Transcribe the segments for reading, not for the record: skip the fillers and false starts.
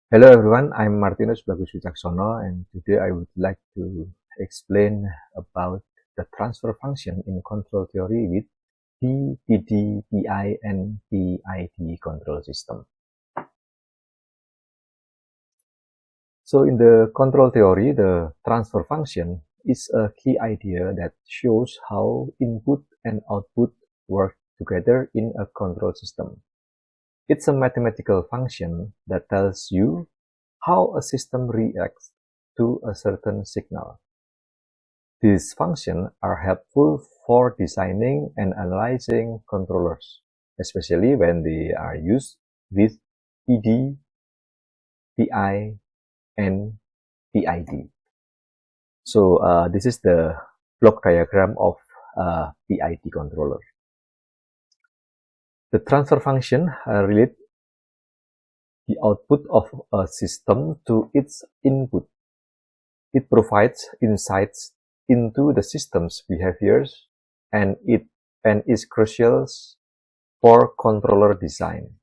Hello everyone, I'm Martinus Bagus Wicaksono, and today I would like to explain about the transfer function in control theory with P, PD, PI, and PID control system. So in the control theory, the transfer function is a key idea that shows how input and output work together in a control system. It's a mathematical function that tells you how a system reacts to a certain signal. These functions are helpful for designing and analyzing controllers, especially when they are used with PD, PI, and PID. So this is the block diagram of PID controller. The transfer function relates the output of a system to its input. It provides insights into the system's behaviors and is crucial for controller design.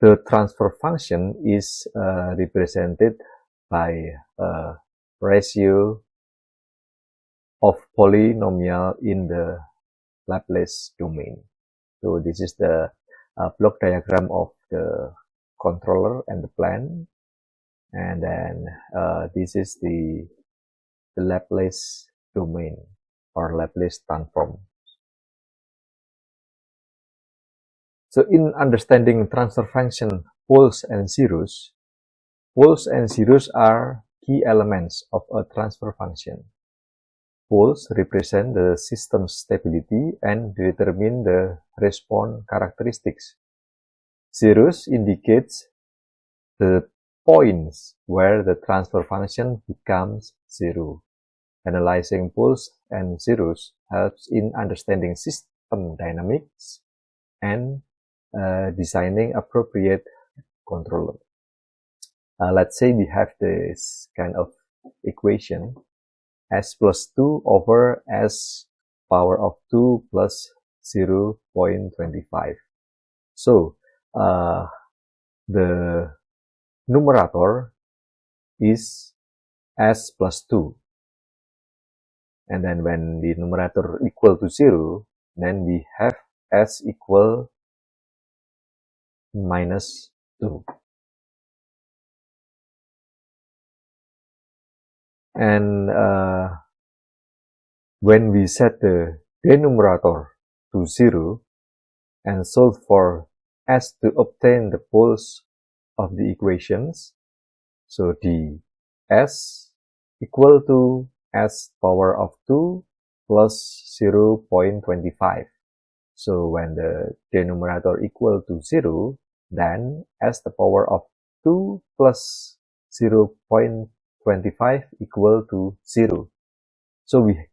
The transfer function is represented by a ratio of polynomial in the Laplace domain. So this is the block diagram of the controller and the plan, and then this is the Laplace domain or Laplace transform. So in understanding transfer function poles and zeros are key elements of a transfer function. Poles represent the system's stability and determine the response characteristics. Zeros indicates the points where the transfer function becomes zero. Analyzing poles and zeros helps in understanding system dynamics and designing appropriate controller. Let's say we have this kind of equation: s plus 2 over s power of 2 plus 0.25. So the numerator is s plus 2. And then when the numerator equal to 0, then we have s equal minus 2. And when we set the denominator to 0 and solve for s to obtain the poles of the equations, so the s equal to s power of 2 plus 0.25. So when the denominator equal to 0, then s the power of 2 plus 0.25 equal to 0. So we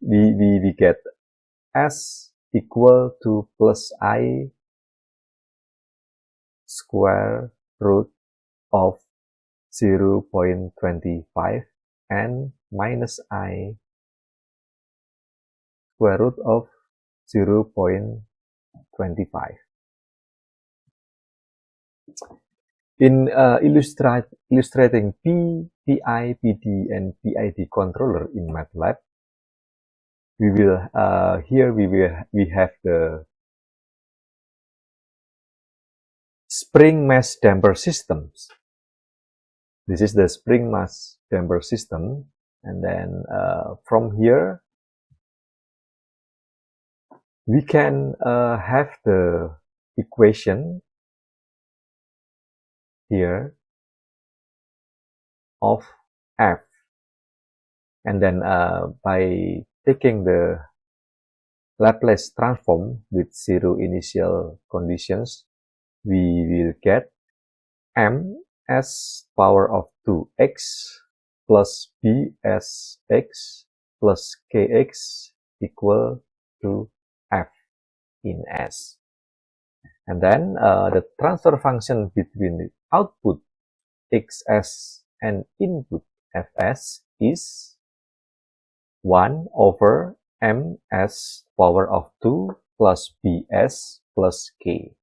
get s equal to plus I square root of 0.25 and minus I square root of 0.25. In illustrating P, PI, PD, and PID controller in MATLAB, we have the spring mass damper systems. This is the spring mass damper system, and then from here we can have the equation here of F, and then by taking the Laplace transform with 0 initial conditions, we will get m as power of 2x plus b as x plus kx equal to f in S. And then the transfer function between the output xs and input fs is 1 over ms power of 2 plus bs plus k.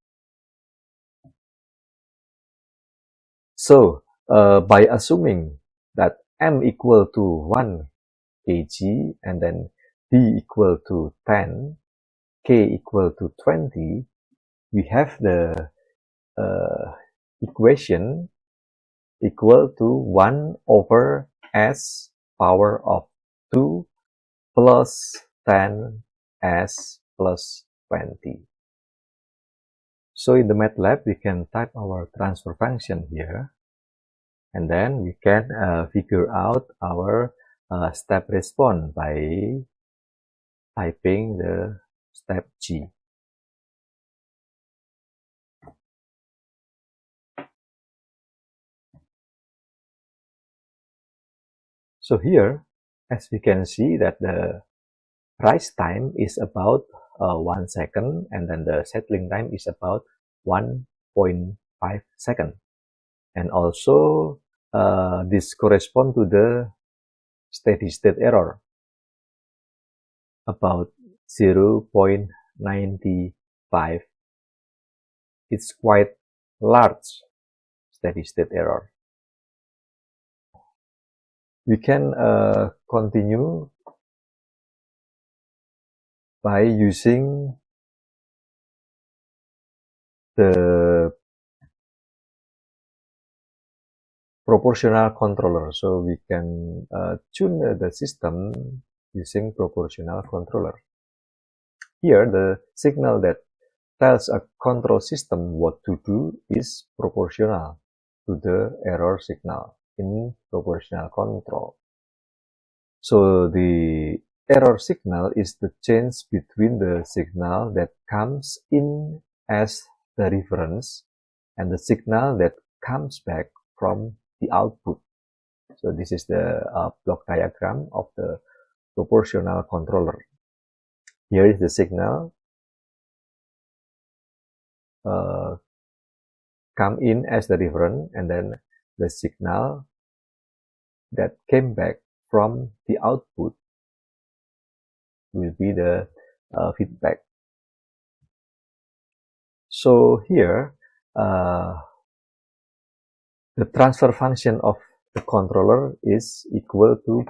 So by assuming that m equal to 1 kg and then d equal to 10, k equal to 20, we have the equation equal to 1 over s power of 2 plus 10 s plus 20. So in the MATLAB, we can type our transfer function here, and then we can figure out our step response by typing the step G. So here, as we can see that the rise time is about 1 second, and then the settling time is about 1.5 seconds. And also, this corresponds to the steady state error, about 0.95. It's quite large steady state error. We can continue by using the proportional controller. So we can tune the system using proportional controller. Here, the signal that tells a control system what to do is proportional to the error signal in proportional control. So the error signal is the change between the signal that comes in as the reference and the signal that comes back from the output. So this is the block diagram of the proportional controller. Here is the signal come in as the reference, and then the signal that came back from the output will be the feedback. So here, the transfer function of the controller is equal to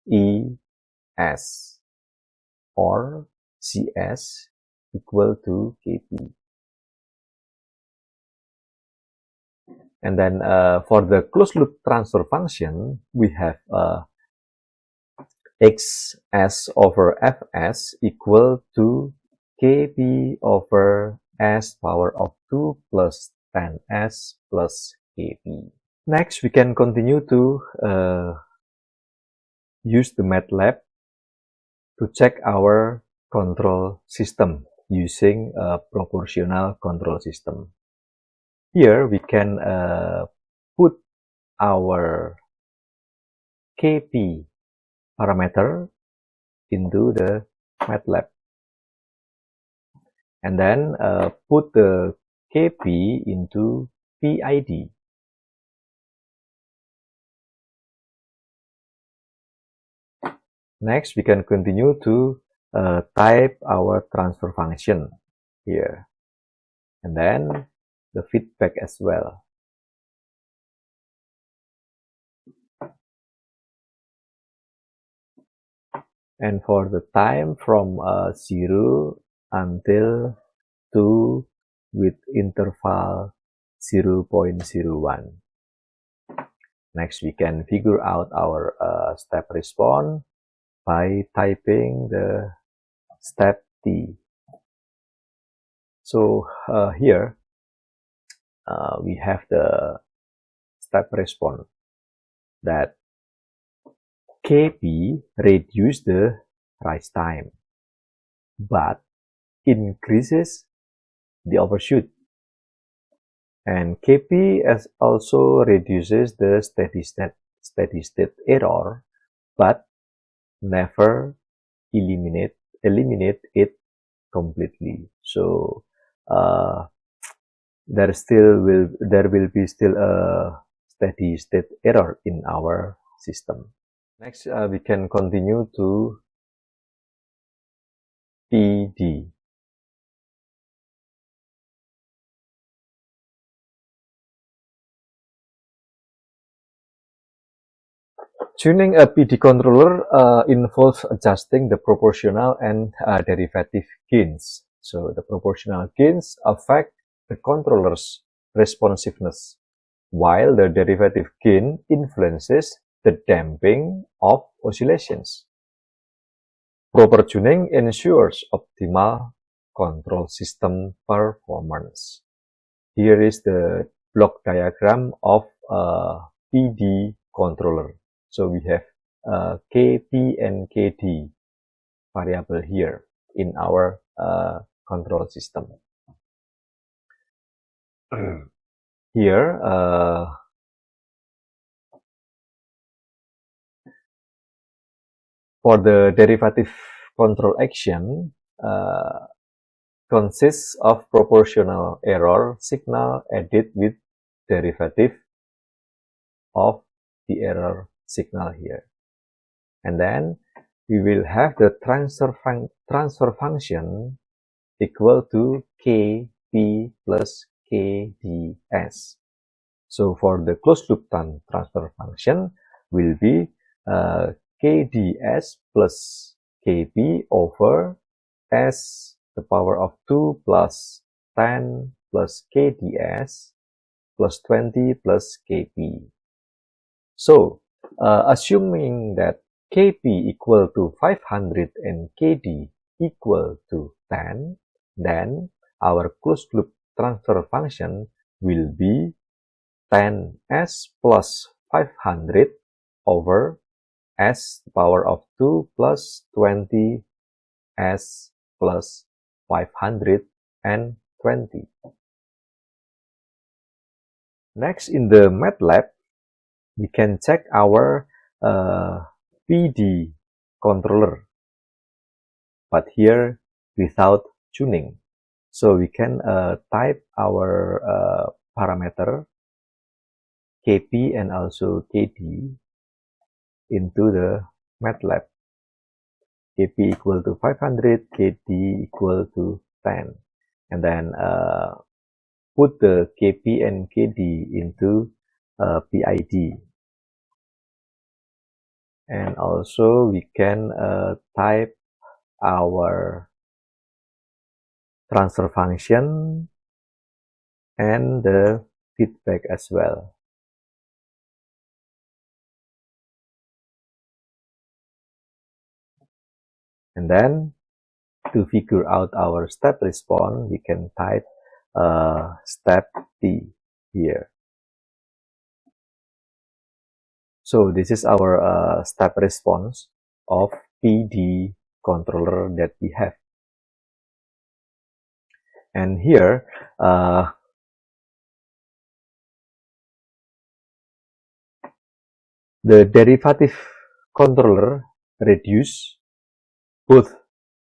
KPES, or CS equal to KP. And then for the closed loop transfer function, we have XS over Fs equal to Kp over S power of 2 plus 10S plus Kp. Next, we can continue to use the MATLAB to check our control system using a proportional control system. Here, we can put our Kp parameter into the MATLAB, and then put the Kp into PID. Next, we can continue to type our transfer function here, and then the feedback as well. And for the time from 0 until 2 with interval 0.01. Next, we can figure out our step response by typing the step T. So here we have the step response that Kp reduce the rise time, but increases the overshoot. And Kp also reduces the steady state error, but never eliminate it completely. So there will be still a steady state error in our system. Next, we can continue to PD. Tuning a PD controller involves adjusting the proportional and derivative gains. So the proportional gains affect the controller's responsiveness, while the derivative gain influences the damping of oscillations. Proper tuning ensures optimal control system performance. Here is the block diagram of a PD controller. So we have KP and KD variable here in our control system. Here, for the derivative control action, consists of proportional error signal added with derivative of the error signal here. And then we will have the transfer function equal to Kp plus Kds. So for the closed loop transfer function will be Kds plus Kp over s the power of 2 plus 10 plus Kds plus 20 plus Kp. So assuming that Kp equal to 500 and Kd equal to 10, then our closed loop transfer function will be 10s plus 500 over s power of 2 plus 20 s plus 520. Next, in the MATLAB, we can check our PD controller, but here without tuning. So we can type our parameter Kp and also Kd into the MATLAB. Kp equal to 500, Kd equal to 10. And then put the Kp and Kd into PID. And also we can type our transfer function and the feedback as well. And then to figure out our step response, we can type step T here. So this is our step response of PD controller that we have. And here, the derivative controller reduce both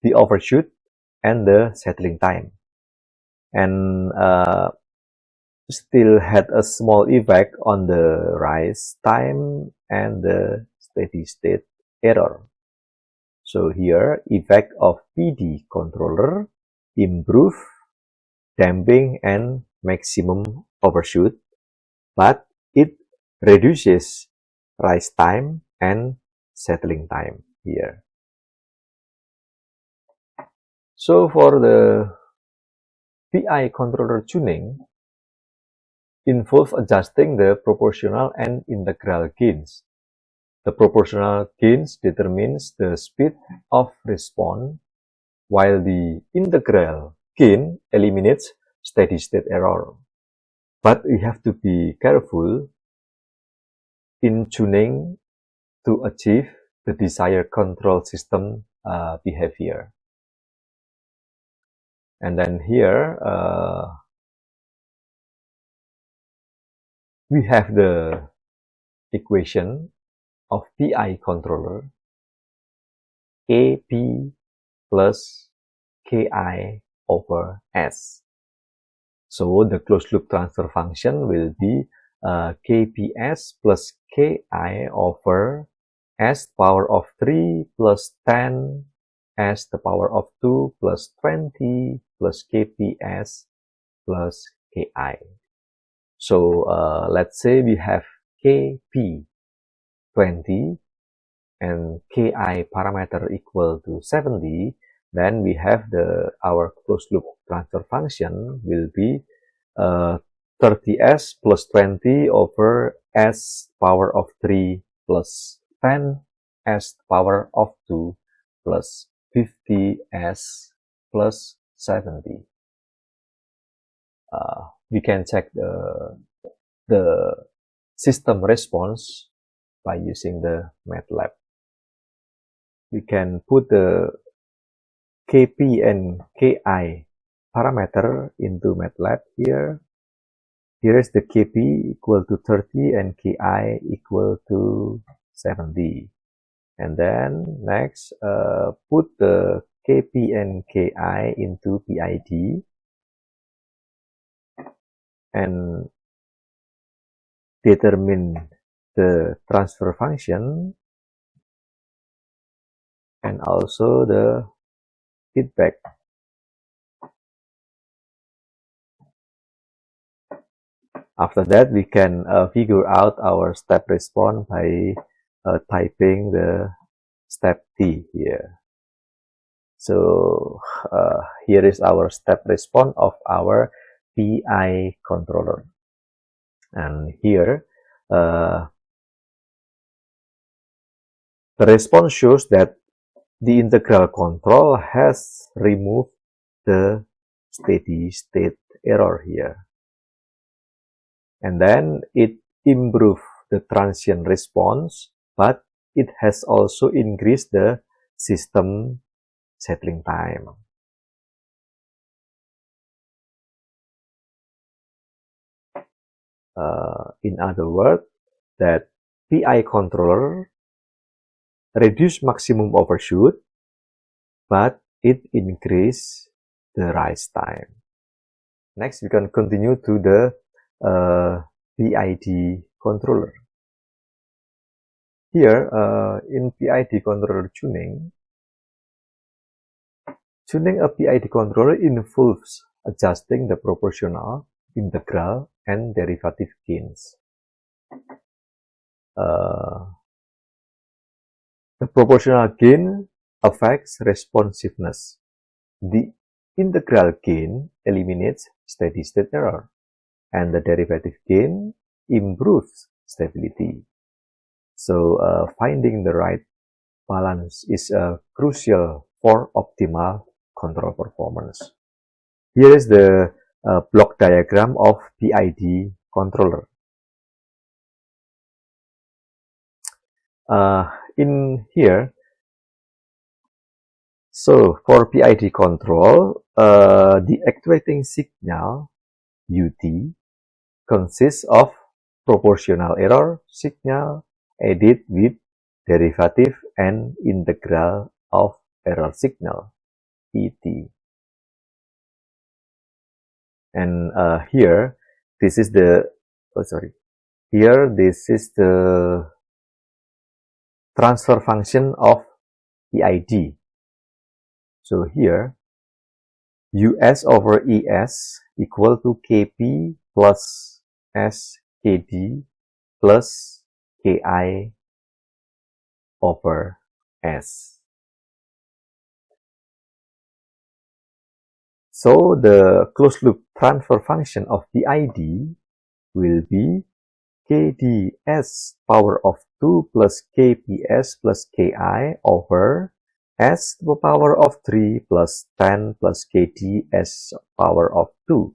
the overshoot and the settling time, and still had a small effect on the rise time and the steady state error. So here, effect of PD controller improve damping and maximum overshoot, but it reduces rise time and settling time here. So for the PI controller tuning involves adjusting the proportional and integral gains. The proportional gains determines the speed of response, while the integral gain eliminates steady state error. But we have to be careful in tuning to achieve the desired control system behavior. And then here we have the equation of PI controller, Kp plus Ki over S. So the closed loop transfer function will be Kps plus Ki over S power of 3 plus 10 S the power of 2 plus 20 plus Kps plus Ki. So let's say we have Kp 20 and ki parameter equal to 70, then we have our closed loop transfer function will be 30s plus 20 over s power of 3 plus 10 s power of 2 plus 50s plus 70. We can check the system response by using the MATLAB. We can put the Kp and Ki parameter into MATLAB here. Here is the Kp equal to 30 and Ki equal to 70. And then next, put the Kp and Ki into PID and determine the transfer function and also the feedback. After that, we can figure out our step response by typing the step T here. So here is our step response of our PI controller. And here, the response shows that the integral control has removed the steady state error here. And then it improved the transient response, but it has also increased the system settling time. In other words, that PI controller reduce maximum overshoot, but it increase the rise time. Next, we can continue to the PID controller. Here, in PID controller tuning a PID controller involves adjusting the proportional, integral, and derivative gains. The proportional gain affects responsiveness. The integral gain eliminates steady state error, and the derivative gain improves stability. So finding the right balance is crucial for optimal control performance. Here is the block diagram of PID controller. In here, so for PID control, the actuating signal UT consists of proportional error signal added with derivative and integral of error signal ET. And here, this is the this is the transfer function of PID. So here, US over ES equal to Kp plus SKD plus Ki over S. So the closed loop transfer function of PID will be KDS power of 2 plus KPS plus Ki over S to the power of 3 plus 10 plus KDS power of 2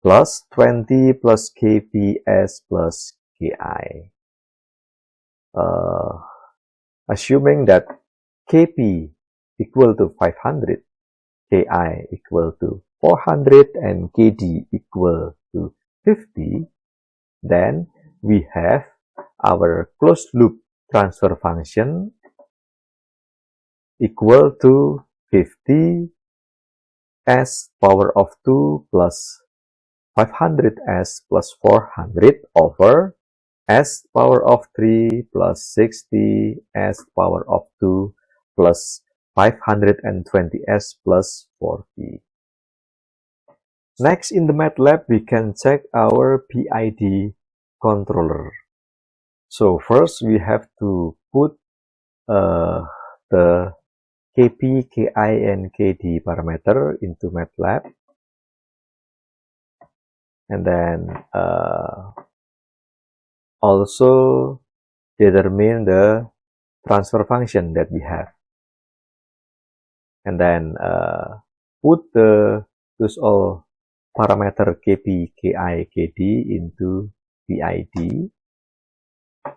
plus 20 plus KPS plus Ki. Assuming that Kp equal to 500, Ki equal to 400, and Kd equal to 50, then we have our closed loop transfer function equal to 50 s power of 2 plus 500 s plus 400 over s power of 3 plus 60 s power of 2 plus 520 s plus 40. Next, in the MATLAB, we can check our PID controller. So first we have to put the Kp, Ki, and Kd parameter into MATLAB, and then also determine the transfer function that we have, and then put those all parameter Kp, Ki, Kd into PID,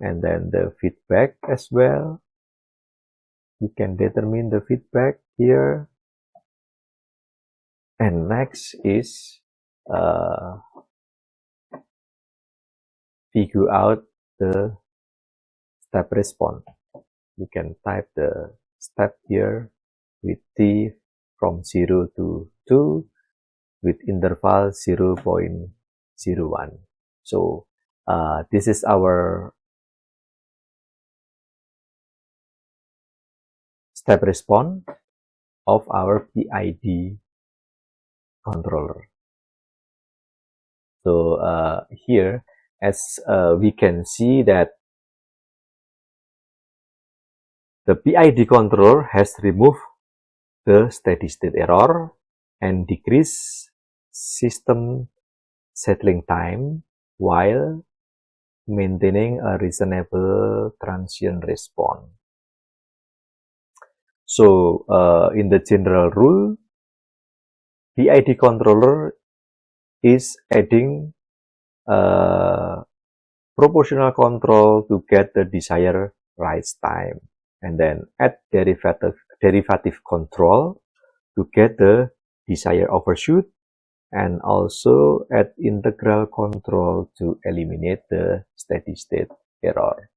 and then the feedback as well. You can determine the feedback here. And next is figure out the step response. You can type the step here with t from 0 to 2 with interval 0.01. So this is our step response of our PID controller. So here, as we can see that the PID controller has removed the steady state error and decreased system settling time while maintaining a reasonable transient response. So in the general rule, PID controller is adding proportional control to get the desired rise time, and then add derivative control to get the desired overshoot, and also add integral control to eliminate the steady state error.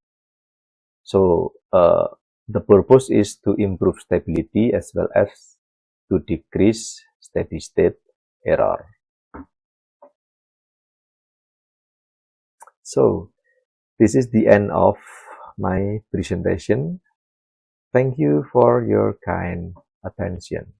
So the purpose is to improve stability as well as to decrease steady state error. So this is the end of my presentation. Thank you for your kind attention.